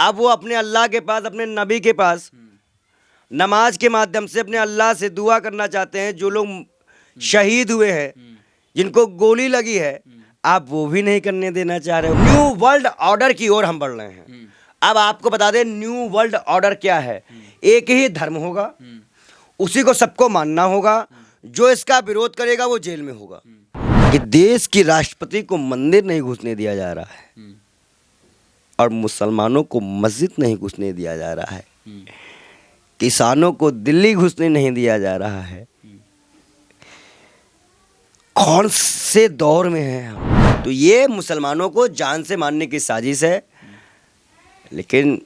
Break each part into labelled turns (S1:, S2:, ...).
S1: अब वो अपने अल्लाह के पास, अपने नबी के पास नमाज के माध्यम से अपने अल्लाह से दुआ करना चाहते हैं। जो लोग शहीद हुए हैं, जिनको गोली लगी है, आप वो भी नहीं करने देना चाह रहे हो। न्यू वर्ल्ड ऑर्डर की ओर हम बढ़ रहे हैं। अब आपको बता दें न्यू वर्ल्ड ऑर्डर क्या है। एक ही धर्म होगा, उसी को सबको मानना होगा। जो इसका विरोध करेगा वो जेल में होगा। कि देश की राष्ट्रपति को मंदिर नहीं घुसने दिया जा रहा है और मुसलमानों को मस्जिद नहीं घुसने दिया जा रहा है, किसानों को दिल्ली घुसने नहीं दिया जा रहा है। कौन से दौर में हैं हम? तो ये मुसलमानों को जान से मारने की साजिश है। लेकिन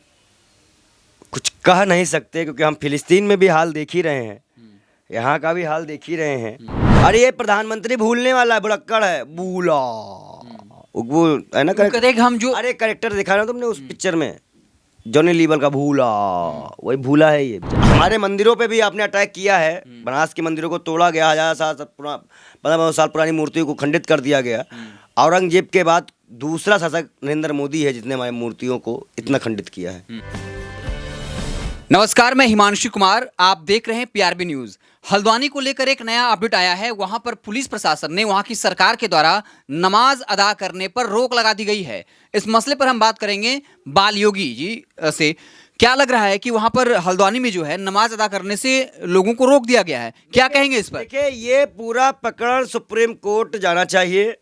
S1: कुछ कह नहीं सकते क्योंकि हम फिलिस्तीन में भी हाल देख ही रहे हैं, यहाँ का भी हाल देख ही रहे हैं। अरे ये प्रधानमंत्री भूलने वाला है, बुड़क्कड़ है, भूला वो है ना करेक्टर।
S2: हम जो
S1: अरे करेक्टर देखा ना तुमने उस पिक्चर में, जॉनी लीवर का भूला, वही भूला है ये। हमारे मंदिरों पे भी आपने अटैक किया है। बनारस के मंदिरों को तोड़ा गया, 1500 साल पुरानी मूर्तियों को खंडित कर दिया गया। औरंगजेब के बाद दूसरा शासक नरेंद्र मोदी है जिसने हमारी मूर्तियों को इतना खंडित किया है।
S2: नमस्कार, मैं हिमांशु कुमार, आप देख रहे हैं पीआरबी न्यूज। हल्द्वानी को लेकर एक नया अपडेट आया है। वहां पर पुलिस प्रशासन ने, वहां की सरकार के द्वारा नमाज अदा करने पर रोक लगा दी गई है। इस मसले पर हम बात करेंगे बाल योगी जी से। क्या लग रहा है कि वहां पर हल्द्वानी में जो है नमाज अदा करने से लोगों को रोक दिया गया है, क्या कहेंगे इस पर?
S1: देखिए, ये पूरा प्रकरण सुप्रीम कोर्ट जाना चाहिए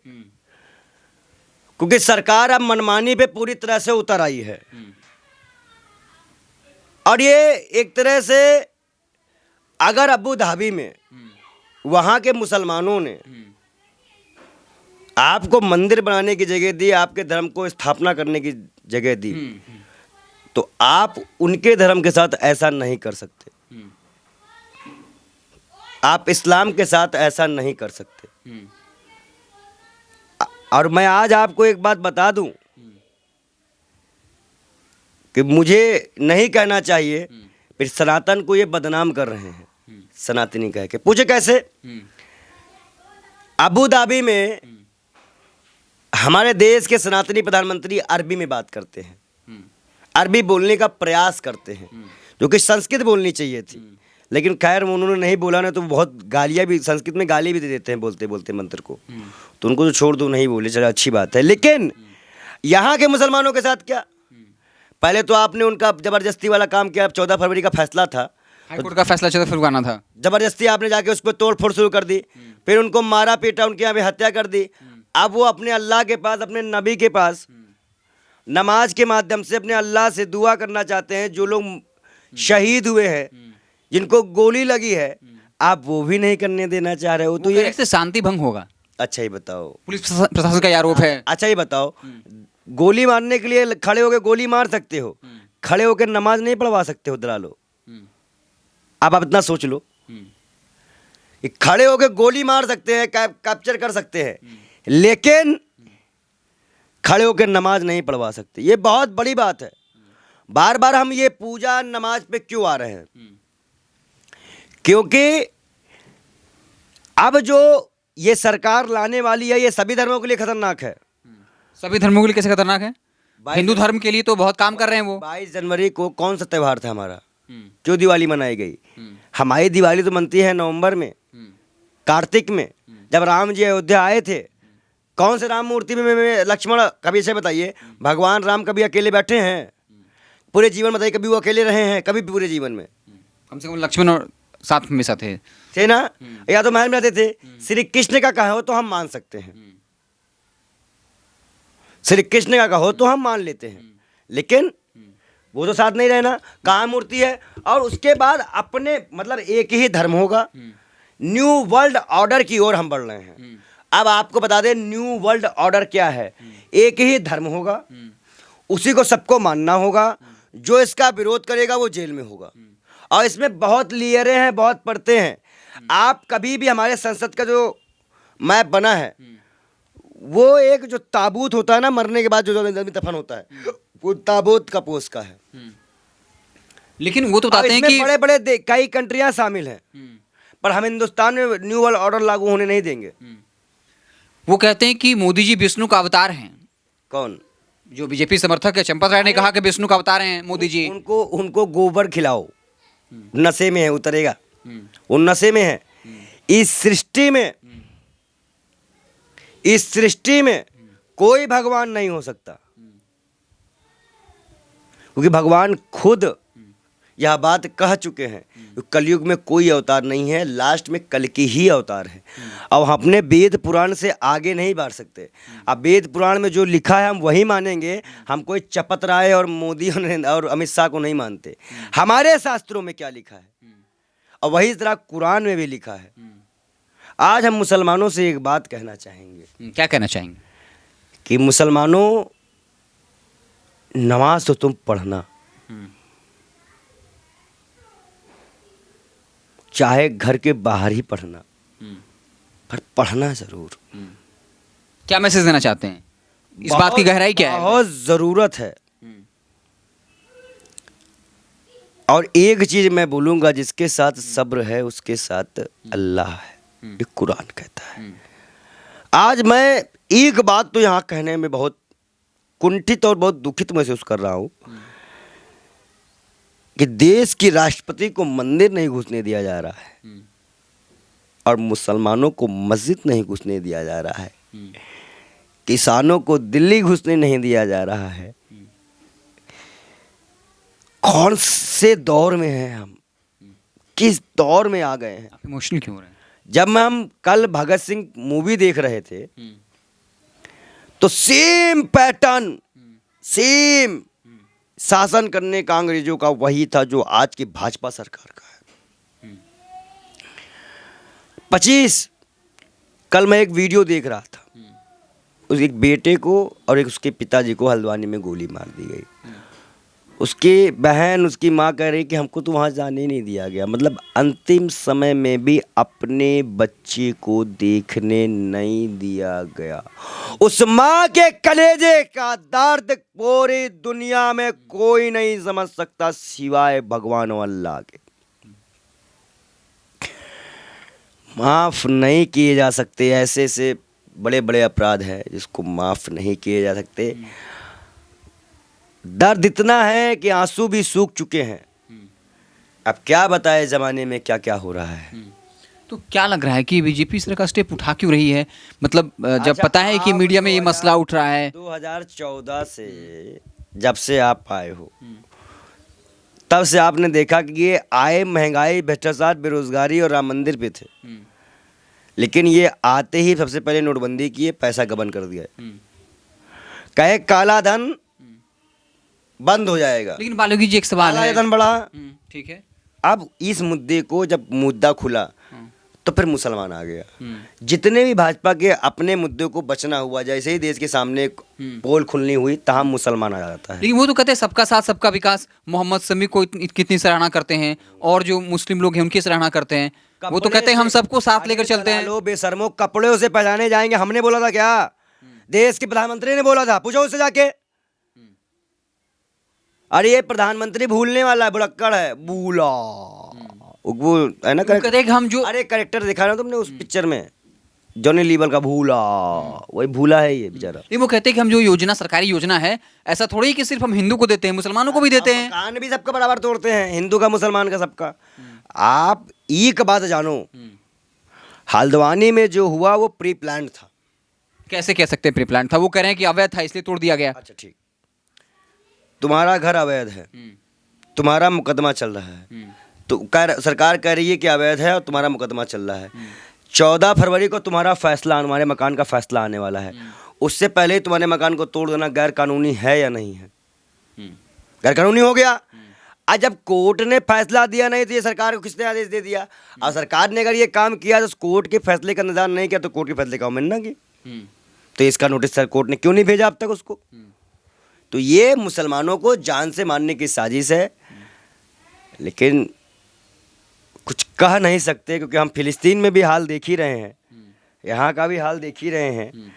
S1: क्योंकि सरकार अब मनमानी पे पूरी तरह से उतर आई है। और ये एक तरह से अगर अबू धाबी में वहाँ के मुसलमानों ने आपको मंदिर बनाने की जगह दी, आपके धर्म को स्थापना करने की जगह दी, तो आप उनके धर्म के साथ ऐसा नहीं कर सकते। आप इस्लाम के साथ ऐसा नहीं कर सकते। और मैं आज आपको एक बात बता दूं कि मुझे नहीं कहना चाहिए, फिर सनातन को ये बदनाम कर रहे हैं, सनातनी कह के। पूछे कैसे? अबू धाबी में हमारे देश के सनातनी प्रधानमंत्री अरबी में बात करते हैं, अरबी बोलने का प्रयास करते हैं, जो कि संस्कृत बोलनी चाहिए थी। लेकिन खैर उन्होंने नहीं बोला ना, तो बहुत गालियाँ भी, संस्कृत में गाली भी दे देते हैं बोलते बोलते मंत्र को। तो उनको तो छोड़ दो, नहीं बोले, चलो अच्छी बात है। लेकिन यहाँ के मुसलमानों के साथ क्या? पहले तो आपने उनका जबरदस्ती वाला काम किया। 14 फरवरी का फैसला था,
S2: हाईकोर्ट का फैसला 14 फरवरी को आना था।
S1: जबरदस्ती आपने जाके उसको तोड़ फोड़ शुरू कर दी, फिर उनको मारा पीटा, उनके यहाँ भी हत्या कर दी। अब वो अपने अल्लाह के पास, अपने नबी के पास नमाज के माध्यम से अपने अल्लाह से दुआ करना चाहते हैं। जो लोग शहीद हुए हैं, जिनको गोली लगी है, आप वो भी नहीं करने देना चाह रहे हो। तो ये
S2: से शांति भंग होगा।
S1: अच्छा ही बताओ,
S2: पुलिस प्रशासन का आरोप है।
S1: अच्छा ही बताओ, गोली मारने के लिए खड़े होकर गोली मार सकते हो, खड़े होकर नमाज नहीं पढ़वा सकते हो दलालो। आप इतना सोच लो, खड़े होकर गोली मार सकते हैं, कैप्चर कर सकते हैं, लेकिन खड़े होकर नमाज नहीं पढ़वा सकते। ये बहुत बड़ी बात है। बार बार हम ये पूजा नमाज पे क्यों आ रहे हैं? क्योंकि अब जो ये सरकार लाने वाली है, ये सभी धर्मों के लिए खतरनाक है।
S2: सभी धर्मों के लिए कैसे खतरनाक है? हिंदू धर्म के लिए तो बहुत काम कर रहे हैं वो।
S1: 22 जनवरी को कौन सा त्यौहार था हमारा? क्यों दिवाली मनाई गई? हमारी दिवाली तो मनती है नवंबर में, कार्तिक में, जब राम जी अयोध्या आए थे। कौन से राम मूर्ति में लक्ष्मण, कभी से बताइए, भगवान राम कभी अकेले बैठे हैं? पूरे जीवन बताइए, कभी वो अकेले रहे हैं? कभी पूरे जीवन में
S2: कम से कम लक्ष्मण और साथ में साथ थे
S1: ना, या तो महल में रहते थे। श्री कृष्ण का कहो तो हम मान सकते हैं, श्री कृष्ण का कहो तो हम मान लेते हैं, लेकिन वो तो साथ नहीं रहना। कहाँ मूर्ति है? और उसके बाद अपने मतलब एक ही धर्म होगा। न्यू वर्ल्ड ऑर्डर की ओर हम बढ़ रहे हैं। अब आपको बता दें न्यू वर्ल्ड ऑर्डर क्या है। एक ही धर्म होगा, उसी को सबको मानना होगा। जो इसका विरोध करेगा वो जेल में होगा। और इसमें बहुत लेयरें हैं, बहुत परतें हैं। आप कभी भी हमारे संसद का जो मैप बना है, वो एक जो ताबूत होता है ना, मरने के बाद जो दफन होता है, वो ताबूत का पोस का है।
S2: लेकिन वो तो बताते हैं कि
S1: बड़े बड़े कई कंट्रियां शामिल हैं, पर हम हिंदुस्तान में न्यू वर्ल्ड ऑर्डर लागू होने नहीं देंगे।
S2: वो कहते हैं कि मोदी जी विष्णु का अवतार हैं।
S1: कौन?
S2: जो बीजेपी समर्थक है चंपत राय ने कहा कि विष्णु का अवतार हैं मोदी जी।
S1: उनको गोबर खिलाओ, नशे में है, उतरेगा,
S2: हम्म,
S1: वो नशे में है। इस सृष्टि में कोई भगवान नहीं हो सकता, क्योंकि भगवान खुद यह बात कह चुके हैं कि कलयुग में कोई अवतार नहीं है, लास्ट में कल की ही अवतार है। अब हम अपने वेद पुराण से आगे नहीं बढ़ सकते। अब वेद पुराण में जो लिखा है हम वही मानेंगे, हम कोई चपत राय और मोदी और अमित शाह को नहीं मानते। हमारे शास्त्रों में क्या लिखा है और वही तरह कुरान में भी लिखा है। आज हम मुसलमानों से एक बात कहना चाहेंगे।
S2: क्या कहना चाहेंगे?
S1: कि मुसलमानों, नमाज तो तुम पढ़ना, चाहे घर के बाहर ही पढ़ना, पर पढ़ना जरूर।
S2: क्या मैसेज देना चाहते हैं? इस बात की गहराई क्या है?
S1: बहुत जरूरत है। और एक चीज मैं बोलूंगा, जिसके साथ सब्र है उसके साथ अल्लाह है, ये कुरान कहता है। आज मैं एक बात तो यहाँ कहने में बहुत कुंठित और बहुत दुखित महसूस कर रहा हूँ कि देश की राष्ट्रपति को मंदिर नहीं घुसने दिया जा रहा है और मुसलमानों को मस्जिद नहीं घुसने दिया जा रहा है, किसानों को दिल्ली घुसने नहीं दिया जा रहा है। कौन से दौर में हैं हम, किस दौर में आ गए हैं?
S2: आप इमोशनल क्यों हो रहे हैं?
S1: जब हम कल भगत सिंह मूवी देख रहे थे तो सेम पैटर्न, सेम शासन करने का अंग्रेजों का वही था जो आज की भाजपा सरकार का है। 25 कल मैं एक वीडियो देख रहा था, उस एक बेटे को और एक उसके पिताजी को हल्द्वानी में गोली मार दी गई। उसकी बहन, उसकी माँ कह रही कि हमको तो वहाँ जाने नहीं दिया गया। मतलब अंतिम समय में भी अपने बच्चे को देखने नहीं दिया गया। उस माँ के कलेजे का दर्द पूरी दुनिया में कोई नहीं समझ सकता सिवाय भगवान और अल्लाह के। माफ नहीं किए जा सकते, ऐसे से बड़े बड़े अपराध हैं जिसको माफ नहीं किए जा सकते। दर्द इतना है कि आंसू भी सूख चुके हैं। अब क्या बताए जमाने में क्या क्या हो रहा है।
S2: तो क्या लग रहा है कि बीजेपी इस तरह का स्टेप उठा क्यों रही है? मतलब जब
S1: अच्छा,
S2: पता है कि
S1: आप
S2: मीडिया में ये मसला उठ रहा है।
S1: 2014 से जब से आप आए हो तब से आपने देखा कि ये आए महंगाई, भ्रष्टाचार, बेरोजगारी और राम मंदिर पे थे, लेकिन ये आते ही सबसे पहले नोटबंदी किए, पैसा गबन कर दिया। कहे काला धन बंद हो जाएगा,
S2: लेकिन बालोगी जी एक सवाल
S1: काला
S2: है।
S1: धन बढ़ा।
S2: ठीक है।
S1: अब इस मुद्दे को जब मुद्दा खुला तो फिर मुसलमान आ गया। जितने भी भाजपा के अपने मुद्दे को बचना हुआ, जैसे ही देश के सामने पोल खुलनी हुई तहाँ मुसलमान आ जाता है।
S2: लेकिन वो तो कहते हैं सबका साथ सबका विकास। मोहम्मद शमी को कितनी सराहना करते हैं और जो मुस्लिम लोग हैं उनकी सराहना करते हैं। वो तो कहते हैं हम सबको साथ लेकर चलते हैं।
S1: लो बेशर्मो, कपड़े से पहचाने जाएंगे। हमने बोला था क्या? देश के प्रधानमंत्री ने बोला था, पूछो उससे जाके। अरे ये प्रधानमंत्री भूलने वाला है, बुड़क्कड़ है, भूला वो है ना।
S2: कहते हैं कि हम जो
S1: अरे करेक्टर देखा ना तुमने उस पिक्चर में, जॉनी लीवर का, भूला, वही भूला है ये बेचारा।
S2: नहीं, वो कहते हैं कि हम जो योजना, सरकारी योजना है, ऐसा थोड़ी ही कि सिर्फ हम हिंदू को देते हैं, मुसलमानों को भी देते हैं।
S1: कान भी सबका बराबर तोड़ते हैं, हिंदू का, मुसलमान का, सबका। आप एक बात जानो, हल्द्वानी में जो हुआ वो प्री प्लान था।
S2: कैसे कह सकते हैं प्री प्लान था? वो कह रहे हैं कि अवैध था इसलिए तोड़ दिया गया।
S1: अच्छा ठीक, तुम्हारा घर अवैध है, तुम्हारा मुकदमा चल रहा है, तो सरकार कह रही है कि अवैध है और तुम्हारा मुकदमा चल रहा है। 14 फरवरी को तुम्हारा फैसला, तुम्हारे मकान का फैसला आने वाला है। उससे पहले ही तुम्हारे मकान को तोड़ देना गैर कानूनी है या नहीं है? गैर कानूनी हो गया। आज जब कोर्ट ने फैसला दिया नहीं तो ये सरकार को किसने आदेश दे दिया? और सरकार ने अगर ये काम किया तो कोर्ट के फैसले का इंतजार नहीं किया तो कोर्ट के फैसले का उम्मीद ना की, तो इसका नोटिस सर कोर्ट ने क्यों नहीं भेजा अब तक उसको? तो ये मुसलमानों को जान से मारने की साजिश है। लेकिन कुछ कह नहीं सकते, क्योंकि हम फिलिस्तीन में भी हाल देख ही रहे हैं, यहाँ का भी हाल देख ही रहे हैं।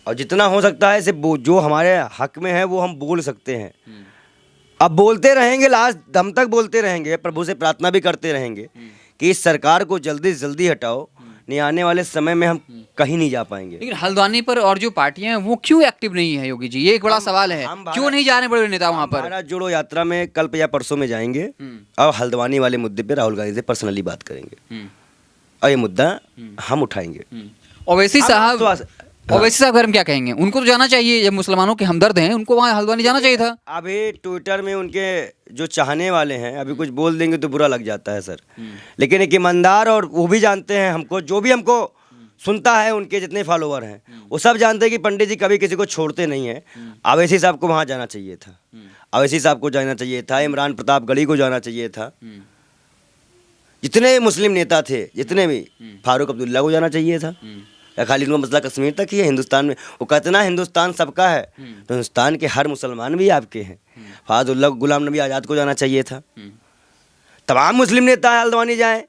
S1: और जितना हो सकता है सिर्फ जो हमारे हक में है वो हम बोल सकते हैं। अब बोलते रहेंगे, लास्ट दम तक बोलते रहेंगे, प्रभु से प्रार्थना भी करते रहेंगे कि इस सरकार को जल्दी से जल्दी हटाओ, नहीं आने वाले समय में हम कहीं नहीं जा पाएंगे।
S2: लेकिन हल्द्वानी पर और जो पार्टियां हैं वो क्यों एक्टिव नहीं है योगी जी, ये एक बड़ा सवाल है। क्यों नहीं जा रहे बड़े नेता वहां पर?
S1: भारत जोड़ो यात्रा में कल या परसों में जाएंगे और हल्द्वानी वाले मुद्दे पे राहुल गांधी से पर्सनली बात करेंगे और ये मुद्दा हम उठाएंगे।
S2: ओवैसी साहब, ओवैसी साहब हम क्या कहेंगे? उनको तो जाना चाहिए, जब मुसलमानों के हमदर्द हैं उनको वहाँ हल्द्वानी जाना चाहिए था।
S1: अभी ट्विटर में उनके जो चाहने वाले हैं अभी कुछ बोल देंगे तो बुरा लग जाता है सर, लेकिन एक ईमानदार और वो भी जानते हैं हमको, जो भी हमको सुनता है उनके जितने फॉलोवर हैं वो सब जानते हैं कि पंडित जी कभी किसी को छोड़ते नहीं हैं। अवैसी साहब को वहाँ जाना चाहिए था, अवैसी साहब को जाना चाहिए था, इमरान प्रतापगढ़ी को जाना चाहिए था, जितने मुस्लिम नेता थे जितने भी, फारूक अब्दुल्ला को जाना चाहिए था। या खाली उनका मसला कश्मीर तक ही है? हिंदुस्तान में वो कहते ना हिंदुस्तान सबका है, तो हिंदुस्तान के हर मुसलमान भी आपके हैं। फाजुल्लाह गुलाम नबी आज़ाद को जाना चाहिए था। तमाम मुस्लिम नेता हल्द्वानी जाएं,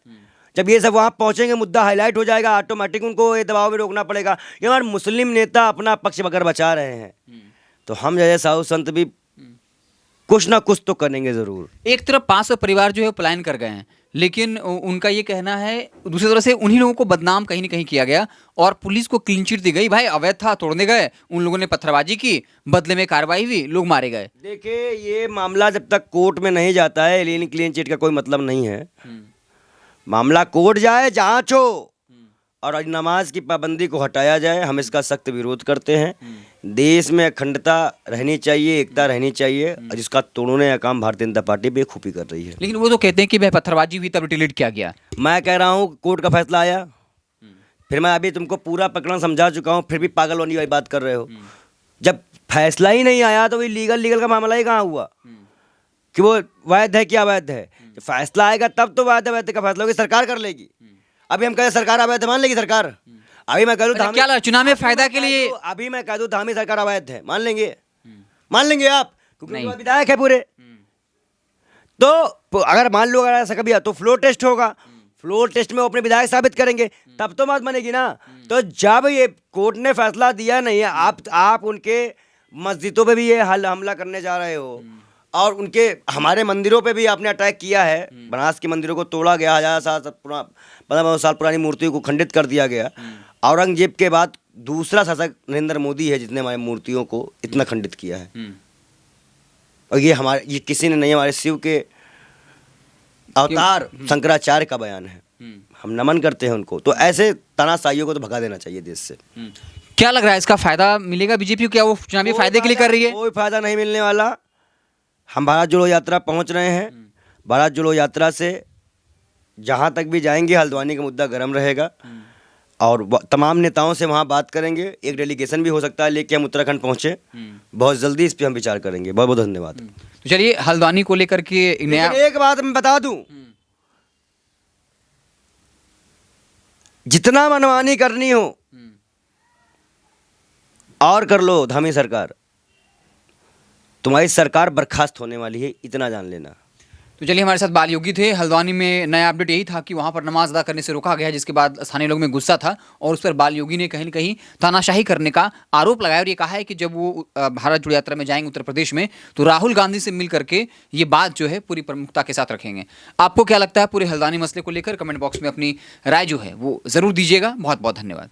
S1: जब ये सब वहाँ पहुँचेंगे मुद्दा हाईलाइट हो जाएगा, ऑटोमेटिक उनको ये दबाव में रोकना पड़ेगा। ये हमारे मुस्लिम नेता अपना पक्ष अगर बचा रहे हैं तो हम जैसे साधु संत भी कुछ ना कुछ तो करेंगे ज़रूर।
S2: एक तरफ 500 परिवार जो है पलायन कर गए हैं, लेकिन उनका ये कहना है दूसरी तरफ से उन्हीं लोगों को बदनाम कहीं ना कहीं किया गया और पुलिस को क्लीन चिट दी गई। भाई अवैध था, तोड़ने गए, उन लोगों ने पत्थरबाजी की, बदले में कार्रवाई हुई, लोग मारे गए।
S1: देखिए ये मामला जब तक कोर्ट में नहीं जाता है एलियन क्लीन चिट का कोई मतलब नहीं है। मामला कोर्ट जाए, जांच हो और नमाज की पाबंदी को हटाया जाए, हम इसका सख्त विरोध करते हैं। देश में अखंडता रहनी चाहिए, एकता रहनी चाहिए, जिसका तोड़ने का काम भारतीय जनता पार्टी बेखूबी कर रही है।
S2: लेकिन वो तो कहते हैं कि भाई पत्थरबाजी हुई तब डिलीट किया गया।
S1: मैं कह रहा हूँ कोर्ट का फैसला आया, फिर मैं अभी तुमको पूरा प्रकरण समझा चुका हूँ, फिर भी पागल होने वाली बात कर रहे हो। जब फैसला ही नहीं आया तो वही लीगल का मामला ही कहाँ हुआ कि वो वैध है क्या अवैध है? जब फैसला आएगा तब तो वैध अवैध का फैसला होगा, सरकार कर लेगी। अभी हम कहें सरकार अवैध मान लेगी सरकार? अभी मैं कह दूं
S2: क्या लगा चुनाव में फायदा के लिए?
S1: अभी मैं कह दूं धामी सरकार अवैध है, मान लेंगे? मान लेंगे आप? क्योंकि वो विधायक है पूरे। तो अगर मान लो अगर ऐसा कभी तो फ्लोर टेस्ट होगा, फ्लोर टेस्ट में वो अपने विधायक साबित करेंगे, तब तो बात बनेगी ना। तो जब ये कोर्ट ने फैसला दिया नहीं है, आप उनके मस्जिदों पे भी ये हमला करने जा रहे हो और उनके हमारे मंदिरों पे भी आपने अटैक किया है। बनारस के मंदिरों को तोड़ा गया, 1500 साल पुरानी मूर्तियों को खंडित कर दिया गया। औरंगजेब के बाद दूसरा शासक नरेंद्र मोदी है जिसने हमारी मूर्तियों को इतना खंडित किया है। और ये किसी ने नहीं, हमारे शिव के अवतार शंकराचार्य का बयान है, हम नमन करते हैं उनको। तो ऐसे तानाशाहियों को तो भगा देना चाहिए देश से।
S2: क्या लग रहा है इसका फायदा मिलेगा बीजेपी को? क्या वो चुनावी फायदे के लिए कर रही है?
S1: कोई फायदा नहीं मिलने वाला। हम भारत जोड़ो यात्रा पहुंच रहे हैं, भारत जोड़ो यात्रा से जहां तक भी जाएंगे हल्द्वानी का मुद्दा गर्म रहेगा और तमाम नेताओं से वहां बात करेंगे। एक डेलीगेशन भी हो सकता है लेके हम उत्तराखंड पहुंचे, बहुत जल्दी इस पे हम विचार करेंगे। बहुत बहुत धन्यवाद।
S2: तो चलिए हल्द्वानी को लेकर के नया
S1: एक बात मैं बता दूं, जितना मनमानी करनी हो और कर लो धामी सरकार, तुम्हारी सरकार बर्खास्त होने वाली है, इतना जान लेना।
S2: तो चलिए हमारे साथ बाल योगी थे। हल्द्वानी में नया अपडेट यही था कि वहाँ पर नमाज अदा करने से रोका गया, जिसके बाद स्थानीय लोग में गुस्सा था और उस पर बाल योगी ने कहीं न कहीं तानाशाही करने का आरोप लगाया और ये कहा है कि जब वो भारत जोड़ो यात्रा में जाएंगे उत्तर प्रदेश में तो राहुल गांधी से मिल करके ये बात जो है पूरी प्रमुखता के साथ रखेंगे। आपको क्या लगता है पूरे हल्द्वानी मसले को लेकर? कमेंट बॉक्स में अपनी राय जो है वो ज़रूर दीजिएगा। बहुत बहुत धन्यवाद।